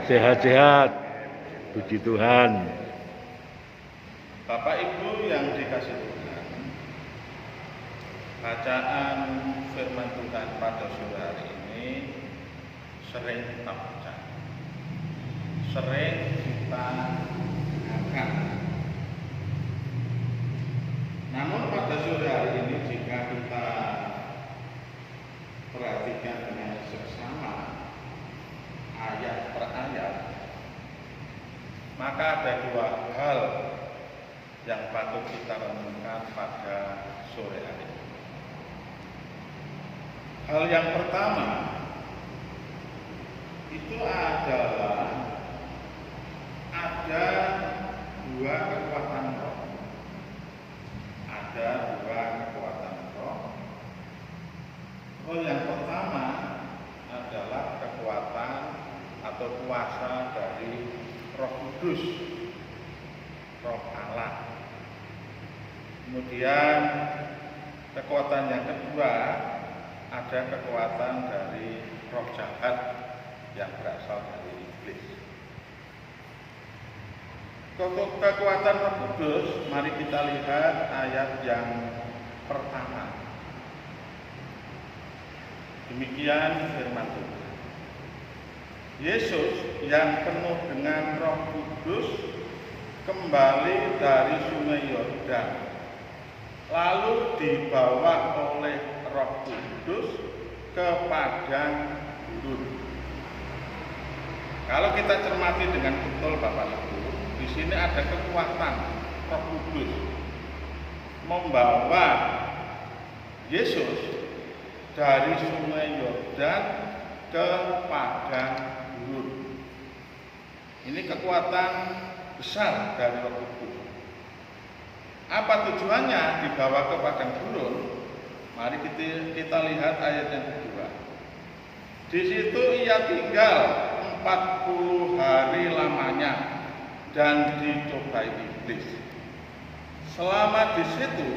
Sehat-sehat. Puji Tuhan. Bapak Ibu yang dikasih Tuhan, bacaan firman Tuhan pada sore hari ini sering kita baca, sering kita angkat. Namun pada sore hari ini jika kita perhatikan dengan seksama ayat per ayat, maka ada dua hal yang patut kita renungkan pada sore hari ini. Hal yang pertama itu adalah ada dua kekuatan roh. Ada dua kekuatan roh. Roh yang pertama adalah kekuatan atau kuasa dari Roh Kudus, Roh Allah. Kemudian kekuatan yang kedua ada kekuatan dari roh jahat yang berasal dari iblis. Untuk kekuatan Roh Kudus, mari kita lihat ayat yang pertama. Demikian firman Tuhan. Yesus yang penuh dengan Roh Kudus kembali dari Sungai Yordan, lalu dibawa oleh Roh Kudus ke padang gurun. Kalau kita cermati dengan betul Bapak Ibu, di sini ada kekuatan Roh Kudus membawa Yesus dari Sungai Yordan ke padang gurun. Ini kekuatan besar dari Roh Kudus. Apa tujuannya dibawa ke padang gurun? Mari kita lihat ayat yang kedua. Di situ ia tinggal 40 hari lamanya dan dicobai iblis. Selama di situ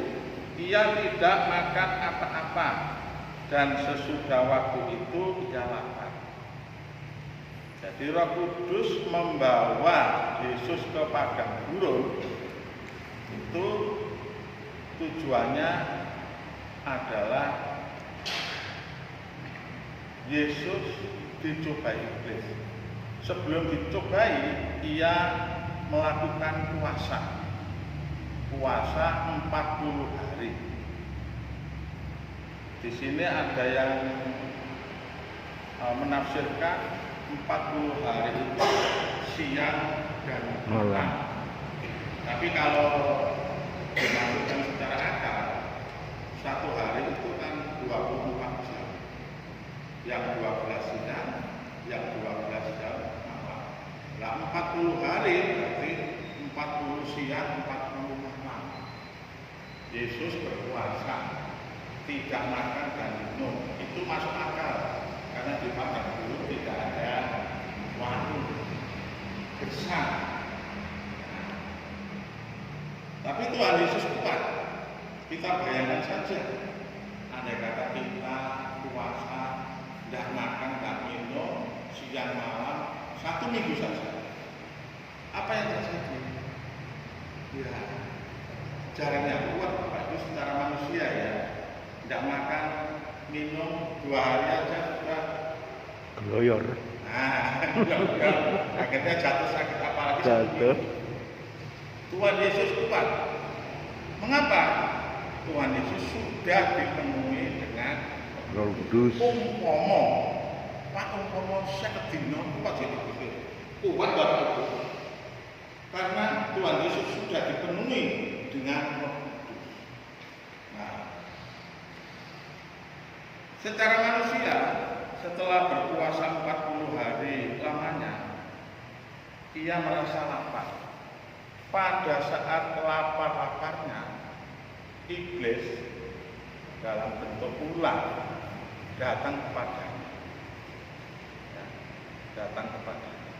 ia tidak makan apa-apa dan sesudah waktu itu ia lapar. Jadi Roh Kudus membawa Yesus ke padang gurun itu tujuannya adalah Yesus dicobai iblis. Sebelum dicobai, ia melakukan puasa 40 hari. Di sini ada yang menafsirkan 40 hari itu siang dan malam. Tapi kalau dimaksudkan secara akal, satu hari itu kan 24 jam. Yang 12 siang, yang 12 jam malam. Nah, 40 hari berarti 40 siang, 40 malam. Yesus berpuasa, tidak makan dan minum. Itu masuk akal. Karena di padang gurun tidak ada warung besar. Tapi Tuhan Yesus kuat. Kita bayangkan saja, andai kata kita puasa, tidak makan, tidak minum, siang malam, 1 minggu saja. Apa yang terjadi? Ya, jalannya kuat Bapak Ibu secara manusia ya. Tidak makan, minum 2 hari aja sudah Gloyor. Nah, akhirnya jatuh sakit apalagi Jatuh. Tuhan Yesus kuat. Mengapa? Tuhan Yesus sudah dipenuhi dengan Roh Kudus. Pak umpomo seket dina kuat jadi begitu. Kuat Bapak Ibu. Karena Tuhan Yesus sudah dipenuhi dengan Roh Kudus. Nah, secara manusia setelah berpuasa 40 hari lamanya, ia merasa lapar. Pada saat lapar-laparnya, iblis dalam bentuk ular datang kepadanya. Ya, datang kepadanya.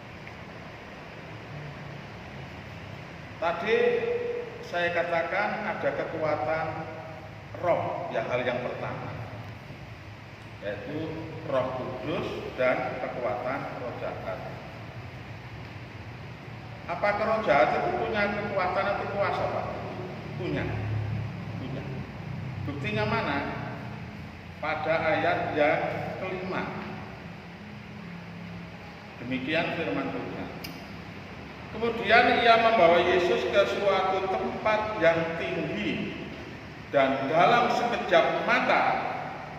Tadi saya katakan ada kekuatan roh, ya hal yang pertama, yaitu Roh Kudus dan kekuatan roh jahat. Apakah roh jahat itu punya kekuatan atau kuasa, Pak? Punya. Punya. Buktinya mana? Pada ayat yang kelima. Demikian firman Tuhan. Kemudian ia membawa Yesus ke suatu tempat yang tinggi, dan dalam sekejap mata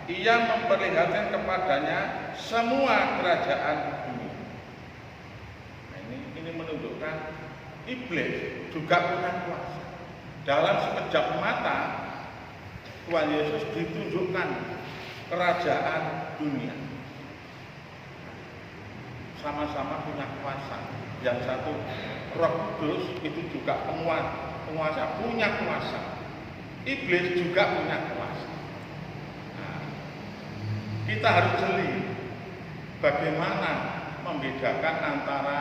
ia memperlihatkan kepadanya semua kerajaan dunia. Nah, ini menunjukkan iblis juga punya kuasa. Dalam sekejap mata Tuhan Yesus ditunjukkan kerajaan dunia. Sama-sama punya kuasa. Yang satu Roh Kudus itu juga penguasa, punya kuasa. Iblis juga punya kuasa. Nah, kita harus jeli bagaimana membedakan antara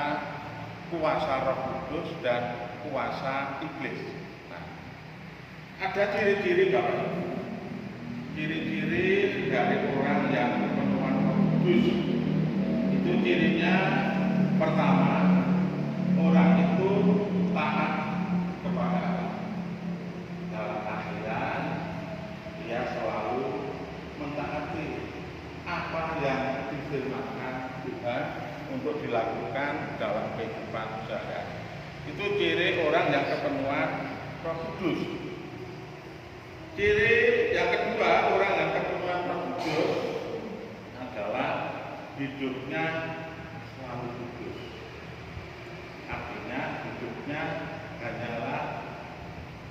kuasa Roh Kudus dan kuasa iblis. Nah, ada ciri-ciri Bapak Ibu. Ciri-ciri dari orang yang kepenuhan Roh Kudus. Itu cirinya pertama, orang itu taat kepada Allah. Dalam artian dia selalu mentaati apa yang difirmankan Tuhan untuk dilakukan dalam kehidupan sehari-hari. Itu ciri orang yang kepenuhan Roh Kudus. Ciri yang kedua, orang yang kepenuhan Roh Kudus adalah hidupnya selalu kudus. Artinya hidupnya hanyalah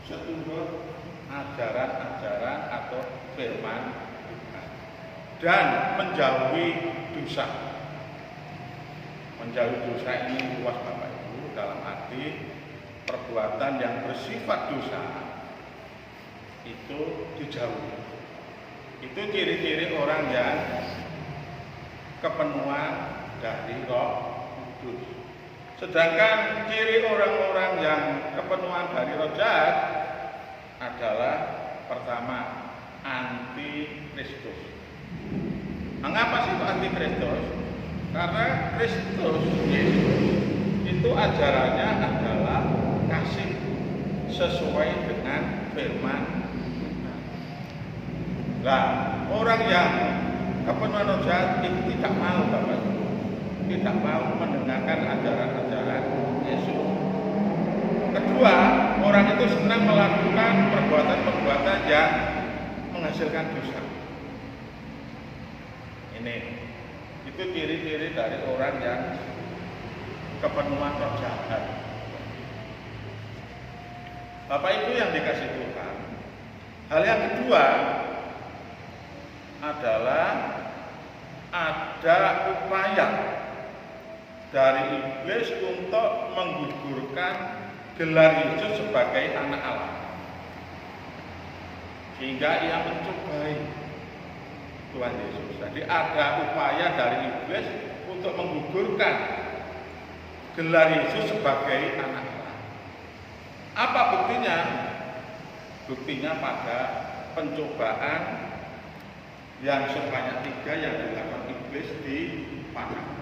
seturut ajaran-ajaran atau firman Tuhan dan menjauhi dosa. Menjauhi dosa ini luas Bapak Ibu, dalam arti perbuatan yang bersifat dosa itu dijauhi. Itu ciri-ciri orang yang kepenuhan dari Roh Kudus. Sedangkan ciri orang-orang yang kepenuhan dari roh jahat adalah pertama, anti Kristus. Mengapa sih itu anti Kristus? Karena Kristus Yesus itu ajarannya adalah kasih sesuai dengan firman. Nah, orang yang kepenuhan roh jahat itu tidak mau Bapak Ibu, tidak mau mendengarkan ajaran-ajaran Yesus. Kedua, orang itu senang melakukan perbuatan-perbuatan yang menghasilkan dosa. Ini, itu ciri-ciri dari orang yang kepenuhan roh jahat. Bapak Ibu yang dikasih Tuhan, hal yang kedua adalah ada upaya dari iblis untuk menggugurkan gelar Yesus sebagai anak Allah, sehingga ia mencobai Tuhan Yesus. Jadi ada upaya dari iblis untuk menggugurkan gelar Yesus sebagai anak Allah. Apa buktinya? Buktinya pada pencobaan yang sebanyak 3 yang dilakukan iblis di padang.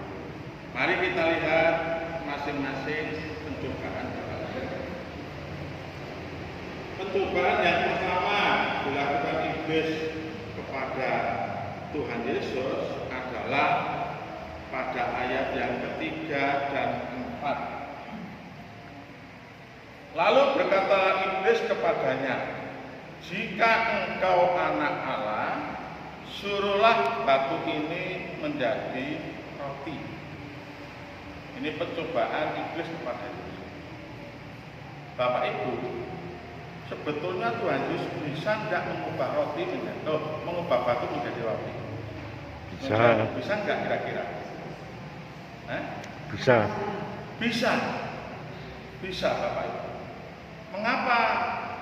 Mari kita lihat masing-masing pencobaan. Pencobaan yang pertama dilakukan iblis kepada Tuhan Yesus adalah pada ayat yang ketiga dan 4. Lalu berkata iblis kepadanya, "Jika engkau anak Allah, suruhlah batu ini menjadi roti." Ini pencobaan iblis kepada Yesus. Bapak Ibu, sebetulnya Tuhan Yesus bisa tidak mengubah roti mengubah batu menjadi roti? Bisa. Bisa nggak kira-kira? Bisa. Bisa. Bisa Bapak Ibu. Mengapa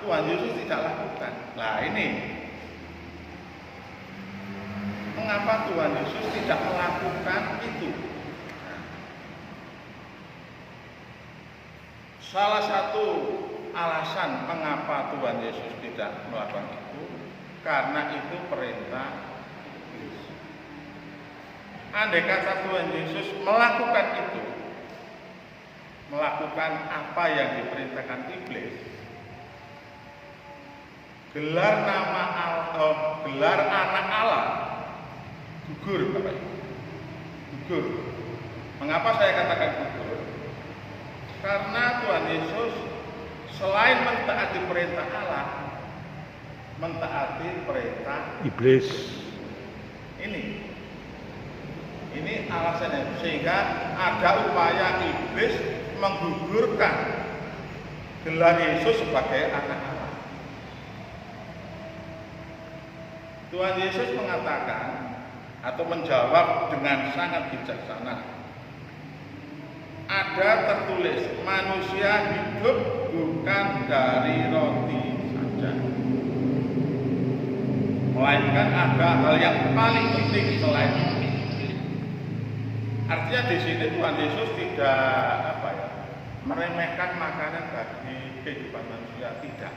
Tuhan Yesus tidak lakukan? Nah ini, mengapa Tuhan Yesus tidak melakukan itu? Salah satu alasan mengapa Tuhan Yesus tidak melakukan itu, karena itu perintah iblis. Andai kata Tuhan Yesus melakukan itu, melakukan apa yang diperintahkan iblis, gelar gelar anak Allah gugur, Bapak Ibu. Gugur. Mengapa saya katakan gugur? Karena Tuhan Yesus selain mentaati perintah Allah, mentaati perintah iblis. Ini alasannya, sehingga ada upaya iblis menggugurkan gelar Yesus sebagai anak Allah. Tuhan Yesus mengatakan atau menjawab dengan sangat bijaksana. Ada tertulis, manusia hidup bukan dari roti saja, melainkan ada hal yang paling penting selain itu. Artinya di sini Tuhan Yesus tidak meremehkan makanan bagi kehidupan manusia, tidak.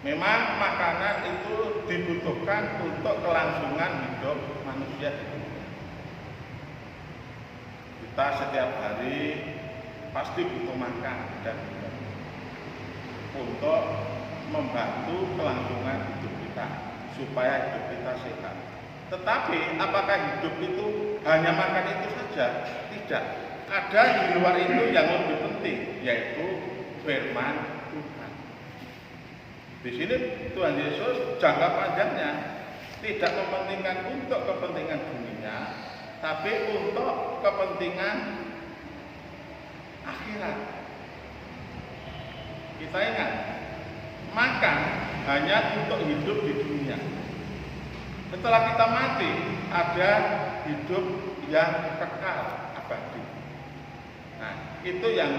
Memang makanan itu dibutuhkan untuk kelangsungan hidup manusia. Kita setiap hari pasti butuh makan dan minum untuk membantu kelangsungan hidup kita supaya hidup kita sehat. Tetapi apakah hidup itu hanya makan itu saja? Tidak. Ada di luar itu yang lebih penting, yaitu firman Tuhan. Di sini Tuhan Yesus jangka panjangnya tidak mementingkan untuk kepentingan dunia, tapi untuk kepentingan akhirat. Kita ingat, makan hanya untuk hidup di dunia. Setelah kita mati, ada hidup yang kekal abadi. Nah, itu yang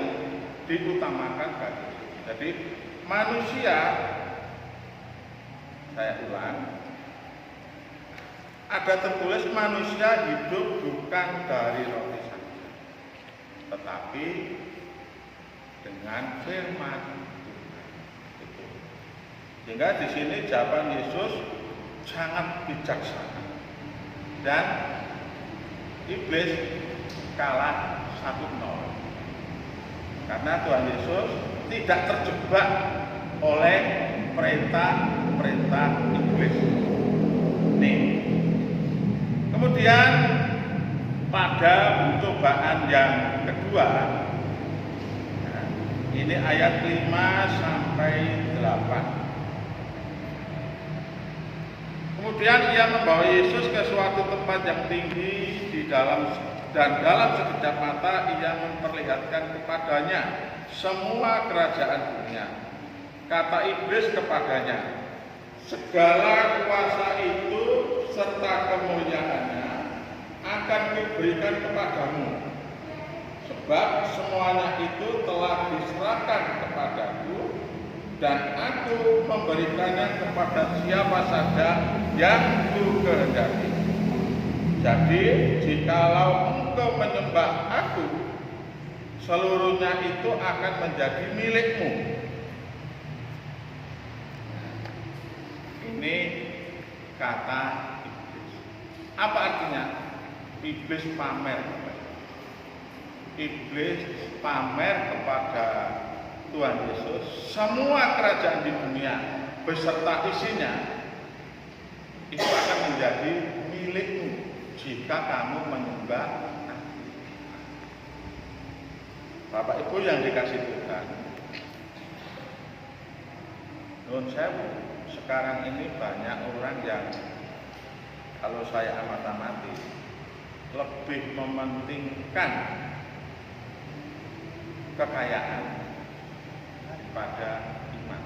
diutamakan bagi kita. Jadi manusia, saya ulang, ada tertulis manusia hidup bukan dari roti saja, tetapi dengan firman Tuhan. Itu. Sehingga di sini jawaban Yesus sangat bijaksana dan iblis kalah 1-0 karena Tuhan Yesus tidak terjebak oleh perintah iblis. Nih, kemudian pada cobaan yang kedua, nah, ini ayat 5 sampai 8. Kemudian ia membawa Yesus ke suatu tempat yang tinggi dalam sekejap mata ia memperlihatkan kepadanya semua kerajaan dunia. Kata iblis kepadanya, segala kuasa itu serta kemuliaannya akan diberikan kepadamu, sebab semuanya itu telah diserahkan kepadaku, dan aku memberikannya kepada siapa saja yang ku kehendaki. Jadi, jikalau engkau menyembah aku, seluruhnya itu akan menjadi milikmu. Ini kata iblis. Apa artinya? Iblis pamer. Iblis pamer kepada Tuhan Yesus semua kerajaan di dunia beserta isinya itu akan menjadi milikmu jika kamu menyembah aku. Bapak Ibu yang dikasih Tuhan, nun sewu, sekarang ini banyak orang yang kalau saya amati lebih mementingkan kekayaan pada iman.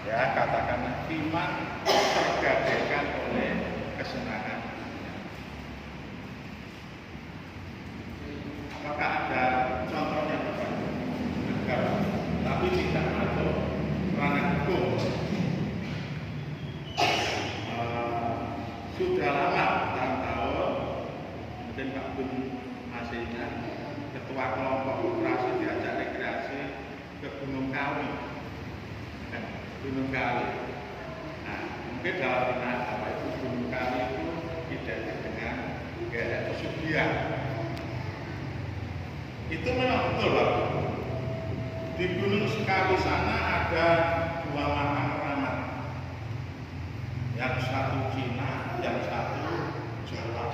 Ya, katakanlah iman tergadaikan oleh kesenangan. Apakah ada contohnya bukan? Negara, tapi tidak masuk ranah hukum. Sudah lama, tahun-tahun, mungkin Pak Bun masih ingat, ketua kelompok operasi diajak rekreasi ke Gunung Kawi. Gunung Kawi. Nah, mungkin dalam benak apa itu Gunung Kawi itu identik dengan daerah pesugihan. Itu memang betul Pak. Di Gunung Sekawi sana ada 2 makam keramat. Yang satu Cina, yang satu Jawa.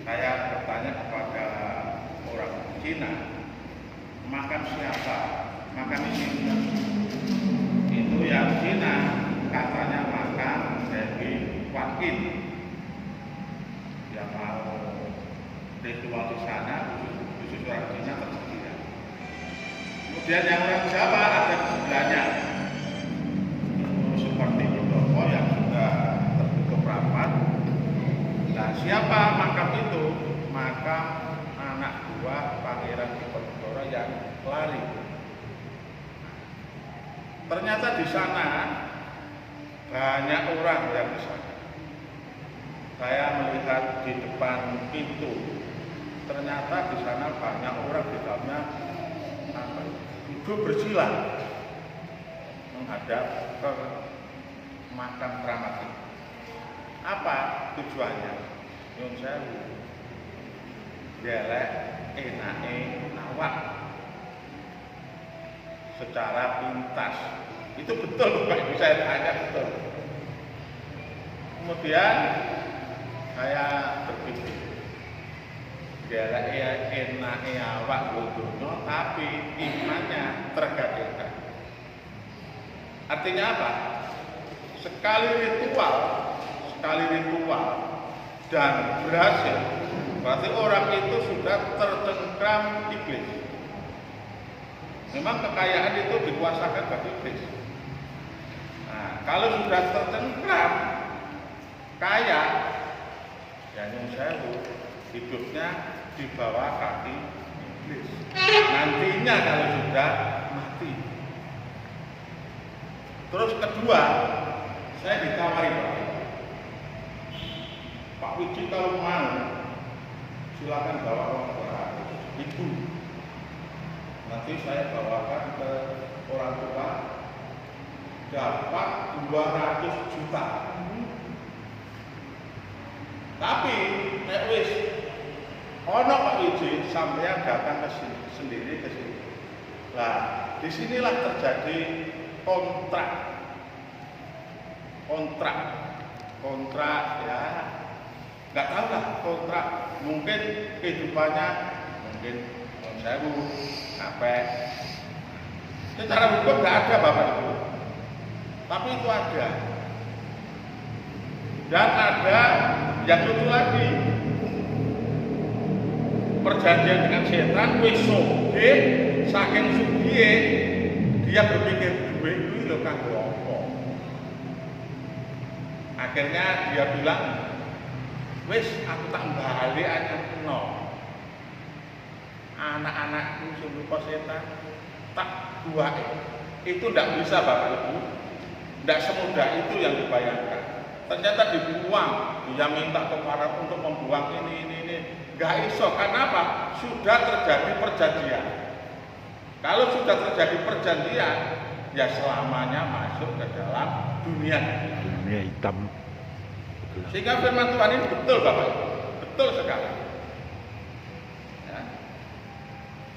Saya bertanya kepada orang Cina, makam siapa? Makam ini. Itu yang Cina katanya makam Dewi Wakin. Yang mau ritual di sana khusus orang Cina tersedia. Kemudian yang orang Jawa ada di sebelahnya, seperti Mudomo yang sudah tertutup rapat. Nah, siapa makam itu? Makam anak buah Pangeran Diponegoro yang lari. Ternyata di sana banyak orang yang di sana. Saya melihat di depan pintu, ternyata di sana banyak orang di dalamnya duduk bersila menghadap ke makam keramat itu. Apa tujuannya? Nyun sewu, gelek enake awak secara pintas. Itu betul Pak, bisa tanya betul. Kemudian saya berpikir, gelek enake awak bodohnya, tapi imannya tergadaikan. Artinya apa? Sekali ritual dan berhasil, berarti orang itu sudah tercengkram iblis. Memang kekayaan itu dikuasakan oleh iblis. Nah, kalau sudah tercengkram kaya, ya nyun sewu, hidupnya di bawah kaki iblis. Nantinya kalau sudah mati. Terus kedua, saya ditawari Pak Wiji, kalau mau silakan bawa uang 200.000. Nanti saya bawakan ke orang tua, dapat 200 juta. Tapi nek wis ono Pak Wiji sampeyan datang ke sini, sendiri ke sini. Nah, disinilah terjadi kontrak ya, nggak tahu lah kontrak, mungkin kehidupannya mungkin sewu sampai secara hukum nggak ada Bapak Ibu, tapi itu ada. Dan ada yang lucu lagi, perjanjian dengan setan wis soge, saking sugihe dia berpikir duit itu lho kanggo apa. Akhirnya dia bilang, wis aku tak balik aja no. Anak-anakku selupa setan tak buat. Itu tidak bisa Bapak Ibu, tidak semudah itu yang dibayangkan. Ternyata dibuang, dia minta kepada untuk membuang ini, nggak iso. Karena apa? Sudah terjadi perjanjian. Kalau sudah terjadi perjanjian, ya selamanya masuk ke dalam dunia hitam. Sehingga firman Tuhan ini betul Bapak Ibu, betul sekali. Ya.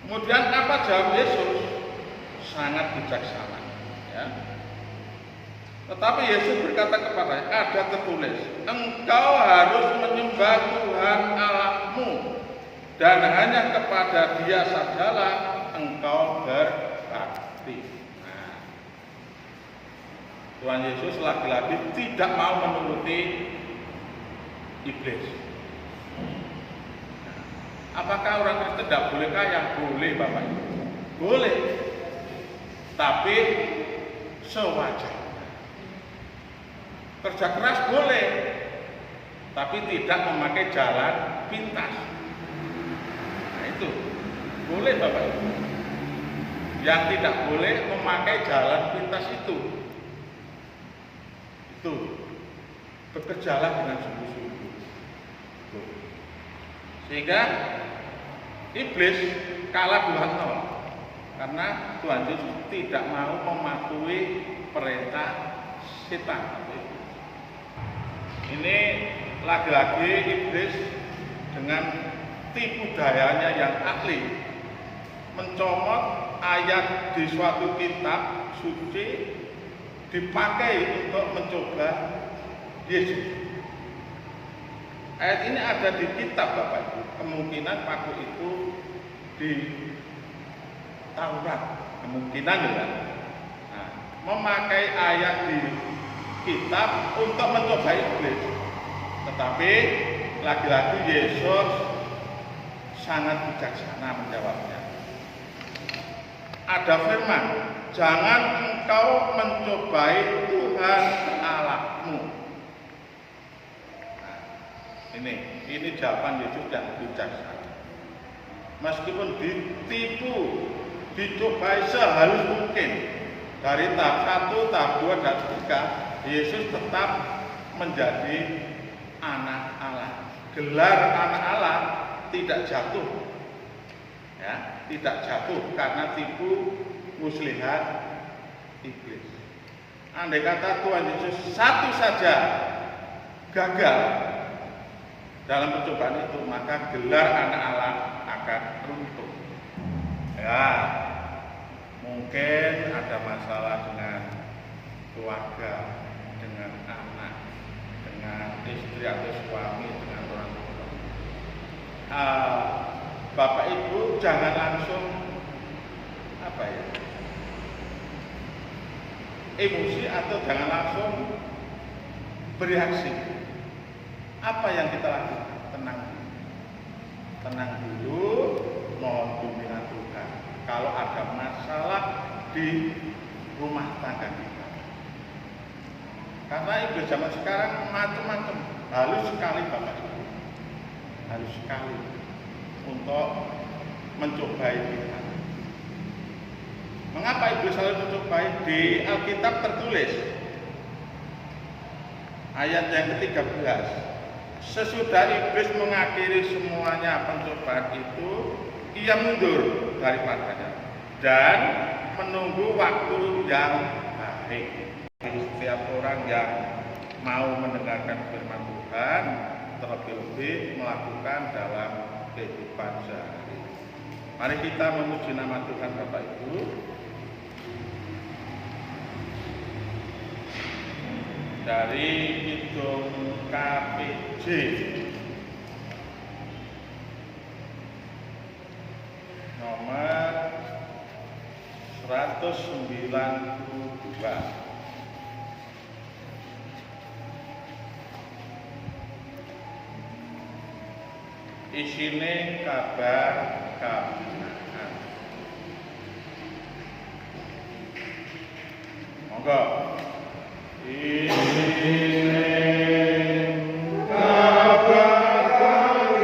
Kemudian apa jawab Yesus? Sangat bijaksana. Ya. Tetapi Yesus berkata kepadanya, ada tertulis, engkau harus menyembah Tuhan Allahmu, dan hanya kepada Dia sajalah engkau berbakti. Nah, Tuhan Yesus lagi-lagi tidak mau menuruti iblis. Apakah orang Kristen tidak boleh kaya? Boleh Bapak Ibu, boleh, tapi sewajarnya. Kerja keras boleh, tapi tidak memakai jalan pintas. Nah itu boleh Bapak Ibu. Yang tidak boleh memakai jalan pintas itu bekerjalah dengan sungguh-sungguh. Sehingga iblis kalah 2-0 karena Tuhan Yesus tidak mau mematuhi perintah setan. Ini lagi-lagi iblis dengan tipu dayanya yang ahli, mencomot ayat di suatu kitab suci dipakai untuk mencoba Yesus. Ayat ini ada di kitab Bapak Ibu. Kemungkinan paku itu di Taurat, kemungkinan ya. Nah, memakai ayat di kitab untuk mencoba iblis. Tetapi lagi-lagi Yesus sangat bijaksana menjawabnya. Ada firman, jangan engkau mencobai Tuhan Allahmu. Nah, ini jawaban Yesus yang bijaksana. Meskipun ditipu, dicobai sehalus mungkin dari tahap 1, tahap 2, dan 3, Yesus tetap menjadi anak Allah. Gelar anak Allah tidak jatuh, ya, tidak jatuh karena tipu muslihat iblis. Andai kata Tuhan Yesus satu saja gagal dalam percobaan itu, maka gelar anak Allah akan runtuh. Ya, mungkin ada masalah dengan keluarga, dengan anak, dengan istri atau suami, dengan orang tua. Bapak Ibu jangan langsung emosi atau jangan langsung bereaksi. Apa yang kita lakukan? Tenang dulu, mohon bimbingan Tuhan. Kalau ada masalah di rumah tangga kita, karena iblis zaman sekarang macam-macam, halus sekali Bapak Ibu, halus sekali untuk mencobai kita. Mengapa iblis selalu mencobai? Di Alkitab tertulis ayat yang ke-13, sesudah iblis mengakhiri semuanya pencobaan itu, ia mundur daripadanya dan menunggu waktu yang baik. Setiap orang yang mau mendengarkan firman Tuhan, terlebih-lebih melakukan dalam kehidupan sehari. Mari kita memuji nama Tuhan Bapak Ibu. Dari Kidung KPJ nomor 192. Isine kabar kabinaan. Monggo. Isine kabar kabinaan.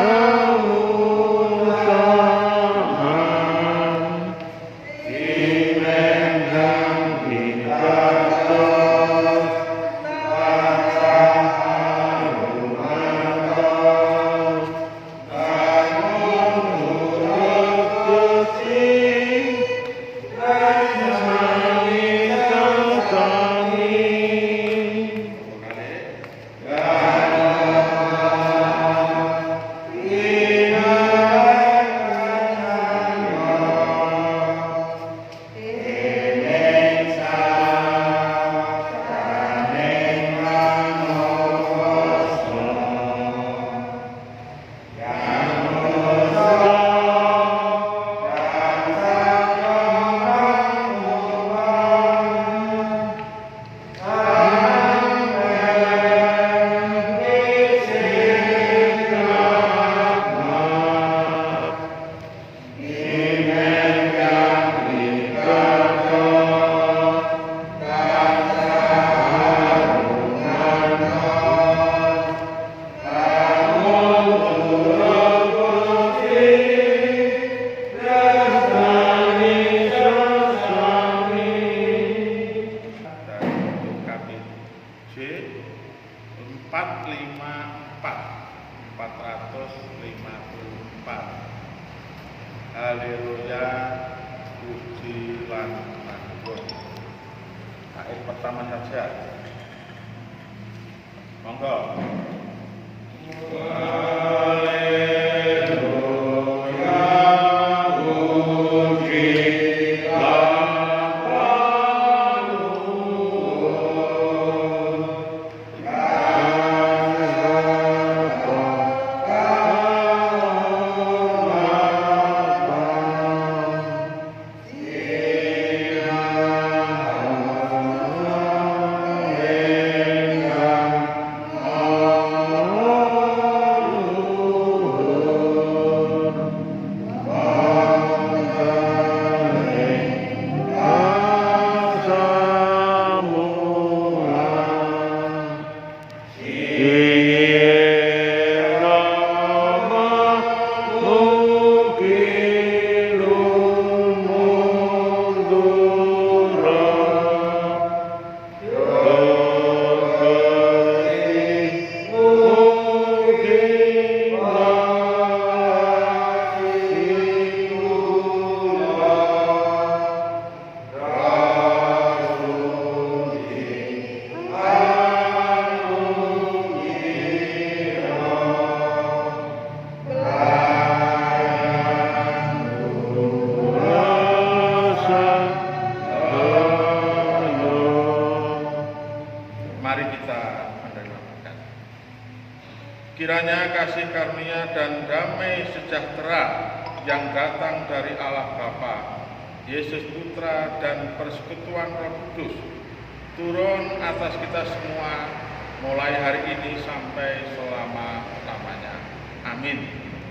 Kamu Haleluya, puji lan matur. Ayat pertama saja. Monggo. Mari kita mendengarkan. Kiranya kasih karunia dan damai sejahtera yang datang dari Allah Bapa, Yesus Putra dan persekutuan Roh Kudus turun atas kita semua mulai hari ini sampai selama-lamanya. Amin.